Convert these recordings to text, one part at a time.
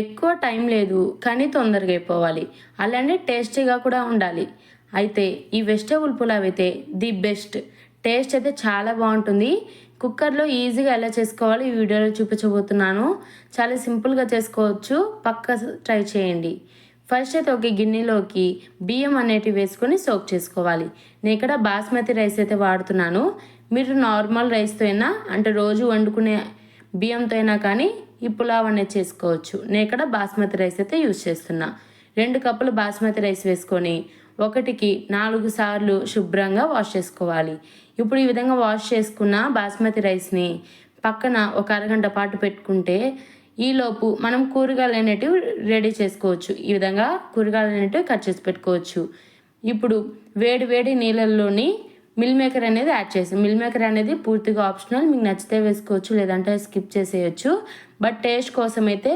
ఎక్కువ టైం లేదు కానీ తొందరగా అయిపోవాలి, అలానే టేస్టీగా కూడా ఉండాలి. అయితే ఈ వెజిటేబుల్ పులావ్ అయితే ది బెస్ట్. టేస్ట్ అయితే చాలా బాగుంటుంది. కుక్కర్లో ఈజీగా ఎలా చేసుకోవాలో ఈ వీడియోలో చూపించబోతున్నాను. చాలా సింపుల్గా చేసుకోవచ్చు, పక్కా ట్రై చేయండి. ఫస్ట్ అయితే ఒక గిన్నెలోకి బియ్యం అనేటివి వేసుకొని సోక్ చేసుకోవాలి. నేను ఇక్కడ బాస్మతి రైస్ అయితే వాడుతున్నాను. మీరు నార్మల్ రైస్తో అయినా, అంటే రోజు వండుకునే బియ్యంతో అయినా కానీ ఈ పులావ్ అనేది చేసుకోవచ్చు. నేను ఇక్కడ బాస్మతి రైస్ అయితే యూజ్ చేస్తున్నా. 2 కప్పులు బాస్మతి రైస్ వేసుకొని 1కి 4 సార్లు శుభ్రంగా వాష్ చేసుకోవాలి. ఇప్పుడు ఈ విధంగా వాష్ చేసుకున్న బాస్మతి రైస్ని పక్కన ఒక అరగంట పాటు పెట్టుకుంటే ఈలోపు మనం కూరగాయలు అనేటివి రెడీ చేసుకోవచ్చు. ఈ విధంగా కూరగాయలు అనేటివి కట్ చేసి పెట్టుకోవచ్చు. ఇప్పుడు వేడి వేడి నీళ్ళల్లోని మిల్ మేకర్ అనేది యాడ్ చేసాం. మిల్ మేకర్ అనేది పూర్తిగా ఆప్షనల్, మీకు నచ్చితే వేసుకోవచ్చు, లేదంటే స్కిప్ చేసేయచ్చు. బట్ టేస్ట్ కోసం అయితే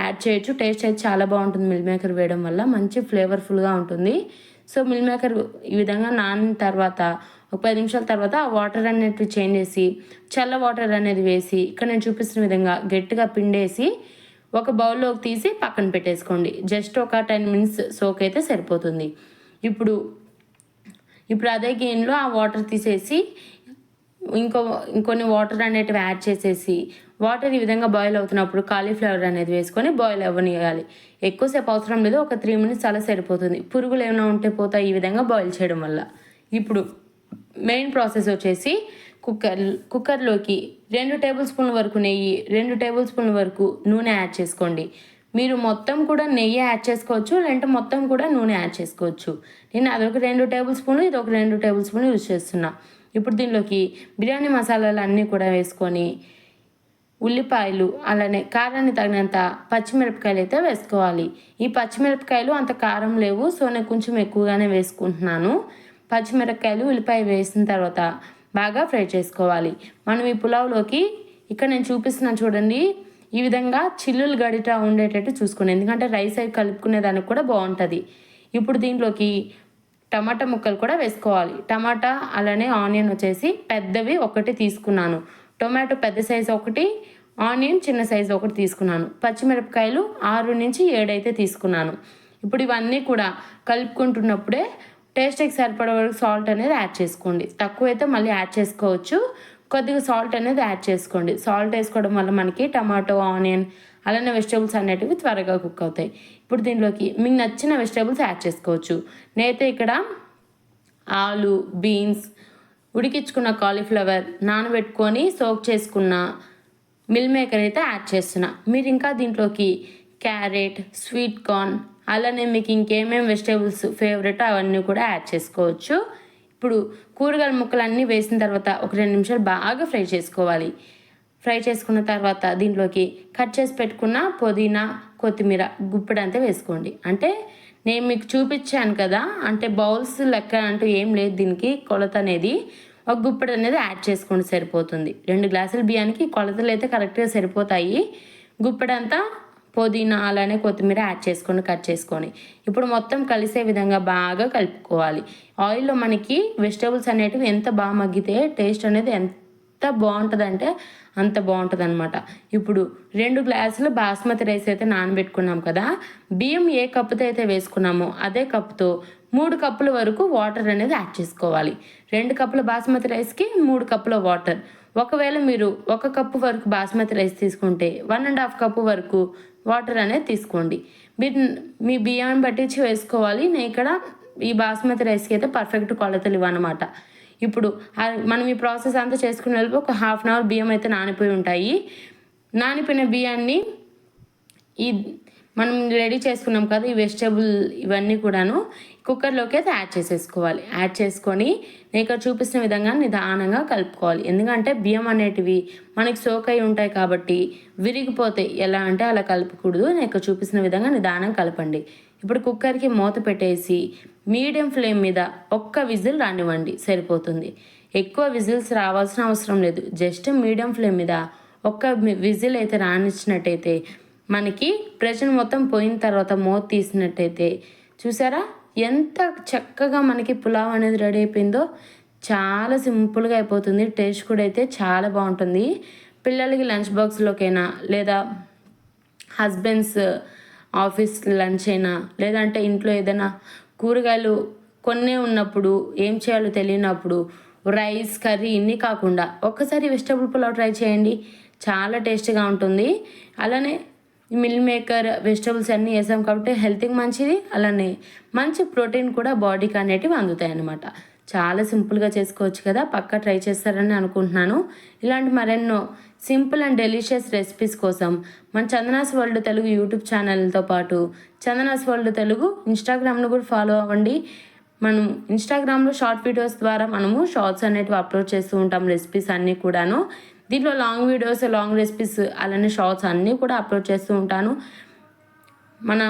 యాడ్ చేయొచ్చు. టేస్ట్ అయితే చాలా బాగుంటుంది మిల్ మేకర్ వేయడం వల్ల, మంచి ఫ్లేవర్ఫుల్గా ఉంటుంది. సో మిల్ మేకర్ ఈ విధంగా నానిన తర్వాత ఒక 10 నిమిషాల తర్వాత ఆ వాటర్ అనేటివి చేంజ్ చేసి చల్ల వాటర్ అనేది వేసి ఇక్కడ నేను చూపిస్తున్న విధంగా గట్టిగా పిండేసి ఒక బౌల్లోకి తీసి పక్కన పెట్టేసుకోండి. జస్ట్ ఒక 10 మినిట్స్ సోక్ అయితే సరిపోతుంది. ఇప్పుడు అదే గిన్నెలో ఆ వాటర్ తీసేసి ఇంకొన్ని వాటర్ అనేటివి యాడ్ చేసేసి వాటర్ ఈ విధంగా బాయిల్ అవుతున్నప్పుడు కాలీఫ్లవర్ అనేది వేసుకొని బాయిల్ అవ్వనియాలి. ఎక్కువసేపు అవసరం లేదు, ఒక 3 మినిట్స్ అలా సరిపోతుంది. పురుగులు ఏమైనా ఉంటే పోతాయి ఈ విధంగా బాయిల్ చేయడం వల్ల. ఇప్పుడు మెయిన్ ప్రాసెస్ వచ్చేసి కుక్కర్లోకి 2 టేబుల్ స్పూన్ల వరకు నెయ్యి, 2 టేబుల్ స్పూన్ల వరకు నూనె యాడ్ చేసుకోండి. మీరు మొత్తం కూడా నెయ్యి యాడ్ చేసుకోవచ్చు, లేదంటే మొత్తం కూడా నూనె యాడ్ చేసుకోవచ్చు. నేను అదొక 2 టేబుల్ స్పూన్లు, ఇదొక 2 టేబుల్ స్పూన్లు యూజ్ చేస్తున్నా. ఇప్పుడు దీనిలోకి బిర్యానీ మసాలాలు అన్నీ కూడా వేసుకొని ఉల్లిపాయలు, అలానే కారాన్ని తగినంత పచ్చిమిరపకాయలు అయితే వేసుకోవాలి. ఈ పచ్చిమిరపకాయలు అంత కారం లేవు, సో నేను కొంచెం ఎక్కువగానే వేసుకుంటున్నాను. పచ్చిమిరపకాయలు, ఉల్లిపాయ వేసిన తర్వాత బాగా ఫ్రై చేసుకోవాలి. మనం ఈ పులావ్లోకి ఇక్కడ నేను చూపిస్తున్నాను చూడండి, ఈ విధంగా చిల్లులు గడిట ఉండేటట్టు చూసుకోండి, ఎందుకంటే రైస్ అవి కలుపుకునే దానికి కూడా బాగుంటుంది. ఇప్పుడు దీంట్లోకి టమాటా ముక్కలు కూడా వేసుకోవాలి. టమాటా అలానే ఆనియన్ వచ్చేసి పెద్దవి 1 తీసుకున్నాను. టొమాటో పెద్ద సైజు 1, ఆనియన్ చిన్న సైజు 1 తీసుకున్నాను. పచ్చిమిరపకాయలు 6 నుంచి 7 అయితే తీసుకున్నాను. ఇప్పుడు ఇవన్నీ కూడా కలుపుకుంటున్నప్పుడే టేస్ట్కి సరిపడే వరకు సాల్ట్ అనేది యాడ్ చేసుకోండి. తక్కువైతే మళ్ళీ యాడ్ చేసుకోవచ్చు. కొద్దిగా సాల్ట్ అనేది యాడ్ చేసుకోండి. సాల్ట్ వేసుకోవడం వల్ల మనకి టమాటో, ఆనియన్ అలానే వెజిటేబుల్స్ అనేటివి త్వరగా కుక్ అవుతాయి. ఇప్పుడు దీంట్లోకి మీకు నచ్చిన వెజిటేబుల్స్ యాడ్ చేసుకోవచ్చు. నేనైతే ఇక్కడ ఆలు, బీన్స్, ఉడికించుకున్న కాలీఫ్లవర్, నానబెట్టుకొని సోక్ చేసుకున్న మిల్ మేకర్ అయితే యాడ్ చేస్తున్నా. మీరు ఇంకా దీంట్లోకి క్యారెట్, స్వీట్ కార్న్, అలానే మీకు ఇంకేమేమి వెజిటేబుల్స్ ఫేవరెట్ అవన్నీ కూడా యాడ్ చేసుకోవచ్చు. ఇప్పుడు కూరగాయల ముక్కలన్నీ వేసిన తర్వాత ఒక 2 నిమిషాలు బాగా ఫ్రై చేసుకోవాలి. ఫ్రై చేసుకున్న తర్వాత దీంట్లోకి కట్ చేసి పెట్టుకున్న పుదీనా, కొత్తిమీర గుప్పెడంతా వేసుకోండి. అంటే నేను మీకు చూపించాను కదా, అంటే బౌల్స్ లెక్క అంటూ ఏం లేదు, దీనికి కొలత అనేది ఒక గుప్పెడు అనేది యాడ్ చేసుకోండి సరిపోతుంది. 2 గ్లాసుల బియ్యానికి కొలతలు అయితే కరెక్ట్గా సరిపోతాయి. గుప్పెడంతా పుదీనా అలానే కొత్తిమీర యాడ్ చేసుకొని కట్ చేసుకొని ఇప్పుడు మొత్తం కలిసే విధంగా బాగా కలుపుకోవాలి. ఆయిల్లో మనకి వెజిటేబుల్స్ అనేటివి ఎంత బాగా మగ్గితే టేస్ట్ అనేది ఎంత బాగుంటుందంటే అంత బాగుంటుంది అనమాట. ఇప్పుడు 2 గ్లాసులు బాస్మతి రైస్ అయితే నానబెట్టుకున్నాం కదా, బియ్యం ఏ కప్పుతో అయితే వేసుకున్నామో అదే కప్పుతో 3 కప్పుల వరకు వాటర్ అనేది యాడ్ చేసుకోవాలి. 2 కప్పుల బాస్మతి రైస్కి 3 కప్పుల వాటర్. ఒకవేళ మీరు 1 కప్పు వరకు బాస్మతి రైస్ తీసుకుంటే 1.5 కప్పు వరకు వాటర్ అనేది తీసుకోండి. మీరు మీ బియ్యాన్ని పట్టించి వేసుకోవాలి. నేను ఇక్కడ ఈ బాస్మతి రైస్కి అయితే పర్ఫెక్ట్ కొలతలు ఇవ్వనమాట. ఇప్పుడు మనం ఈ ప్రాసెస్ అంతా చేసుకునే లోపు ఒక 1/2 అవర్ బియ్యం అయితే నానిపోయి ఉంటాయి. నానిపోయిన బియ్యాన్ని ఈ మనం రెడీ చేసుకున్నాం కదా ఈ వెజిటేబుల్ ఇవన్నీ కూడాను కుక్కర్లోకి అయితే యాడ్ చేసేసుకోవాలి. యాడ్ చేసుకొని నేను ఇక్కడ చూపిస్తున్న విధంగా నిదానంగా కలుపుకోవాలి. ఎందుకంటే బియ్యం అనేటివి మనకి సోక్ అయి ఉంటాయి కాబట్టి విరిగిపోతాయి. ఎలా అంటే అలా కలపకూడదు. నేను ఇక్కడ చూపిస్తున్న విధంగా నిదానం కలపండి. ఇప్పుడు కుక్కర్కి మూత పెట్టేసి మీడియం ఫ్లేమ్ మీద 1 విజిల్ రానివ్వండి, సరిపోతుంది. ఎక్కువ విజిల్స్ రావాల్సిన అవసరం లేదు. జస్ట్ మీడియం ఫ్లేమ్ మీద 1 విజిల్ అయితే రానిచ్చినట్టయితే మనకి ప్రెషర్ మొత్తం పోయిన తర్వాత మూత తీసినట్టయితే చూసారా ఎంత చక్కగా మనకి పులావ్ అనేది రెడీ అయిపోయిందో. చాలా సింపుల్గా అయిపోతుంది. టేస్ట్ కూడా అయితే చాలా బాగుంటుంది. పిల్లలకి లంచ్ బాక్స్లోకైనా లేదా హస్బెండ్స్ ఆఫీస్ లంచ్ అయినా లేదంటే ఇంట్లో ఏదైనా కూరగాయలు కొన్నే ఉన్నప్పుడు ఏం చేయాలో తెలియనప్పుడు రైస్ కర్రీ ఇన్ని కాకుండా ఒక్కసారి వెజిటబుల్ పులావ్ ట్రై చేయండి, చాలా టేస్టీగా ఉంటుంది. అలానే మిల్ మేకర్ వెజిటబుల్స్ అన్నీ వేసాం కాబట్టి హెల్త్కి మంచిది, అలానే మంచి ప్రోటీన్ కూడా బాడీకి అనేటివి అందుతాయి అన్నమాట. చాలా సింపుల్గా చేసుకోవచ్చు కదా, పక్కా ట్రై చేస్తారని అనుకుంటున్నాను. ఇలాంటి మరెన్నో సింపుల్ అండ్ డెలిషియస్ రెసిపీస్ కోసం మన చందనాస్ వరల్డ్ తెలుగు యూట్యూబ్ ఛానల్తో పాటు చందనాస్ వరల్డ్ తెలుగు ఇన్స్టాగ్రామ్ను కూడా ఫాలో అవ్వండి. మనం ఇన్స్టాగ్రామ్లో షార్ట్ వీడియోస్ ద్వారా మనము షార్ట్స్ అనేటివి అప్లోడ్ చేస్తూ ఉంటాం, రెసిపీస్ అన్నీ కూడాను. దీంట్లో లాంగ్ వీడియోస్, లాంగ్ రెసిపీస్, అలానే షార్ట్స్ అన్నీ కూడా అప్లోడ్ చేస్తూ ఉంటాను. మన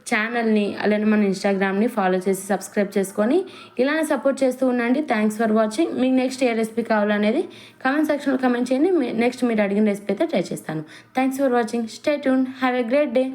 ఛానల్ని అలానే మన ఇన్స్టాగ్రామ్ని ఫాలో చేసి సబ్స్క్రైబ్ చేసుకొని ఇలానే సపోర్ట్ చేస్తూ ఉండండి. Thanks for watching. మీకు నెక్స్ట్ ఏ రెసిపీ కావాలనేది కామెంట్ సెక్షన్లో కామెంట్ చేయండి. నెక్స్ట్ మీరు అడిగిన రెసిపీ అయితే ట్రై చేస్తాను. Thanks for watching. Stay tune. Have a great day.